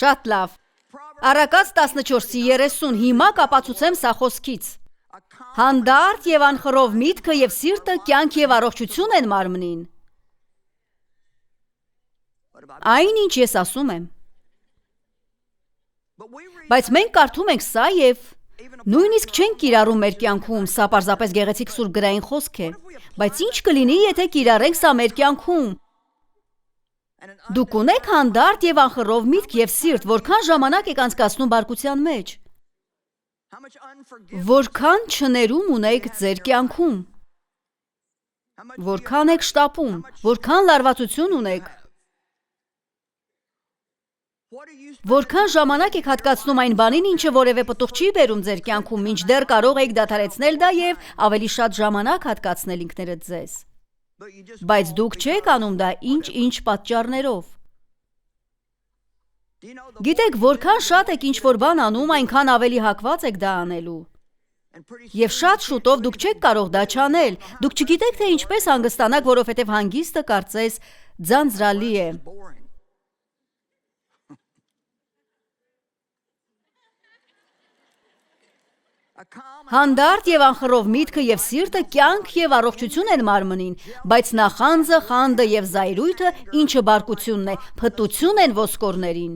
Շատ լավ։ Առակաց 14:30 հիմա կապացուցեմ սա խոսքից։ Հանդարտ եւ անխռով միտքը եւ սիրտը կյանք եւ առողջություն են մարմնին։ Այն ինչ ես ասում եմ։ Բայց մենք կարդում ենք սա եւ նույնիսկ չենք կիրառում մեր կյանքում, սա պարզապես գեղեցիկ սուրբ գրային խոսք է։ Բայց ինչ կլինի, եթե կիրառենք սա մեր կյանքում։ Դուք ունեք հանդարտ եւ անխռով միտք եւ սիրտ, որքան ժամանակ եք անցկացնում բարկության մեջ։ Որքան չներում ունեք ձեր կյանքում։ Որքան եք շտապում, որքան լարվածություն ունեք։ Որքան ժամանակ եք հատկացնում այն բանին, ինչը որևէ պտուղ չի բերում ձեր կյանքում, մինչդեռ կարող եք դադարեցնել դա եւ ավելի շատ ժամանակ հատկացնել ինքներդ ձեզ։ Բայց դուք չեք անում դա ինչ պատճառներով։ Գիտեք, որքան շատ եք ինչ-որ բան անում, այնքան ավելի հակված եք դա անելու։ Եվ շատ շուտով դուք չեք կարող դա չանել։ Դուք չգիտեք, թե ինչպես հանգստանաք, որովհետև հանգիստը կարծես ձանձրալի է։ Հանդարտ եւ անխռով միտքը եւ սիրտը կյանք եւ առողջություն են մարմնին, բայց նախանձը, խանդը եւ զայրույթը, ինչը բարկությունն է, փտություն են ոսկորներին։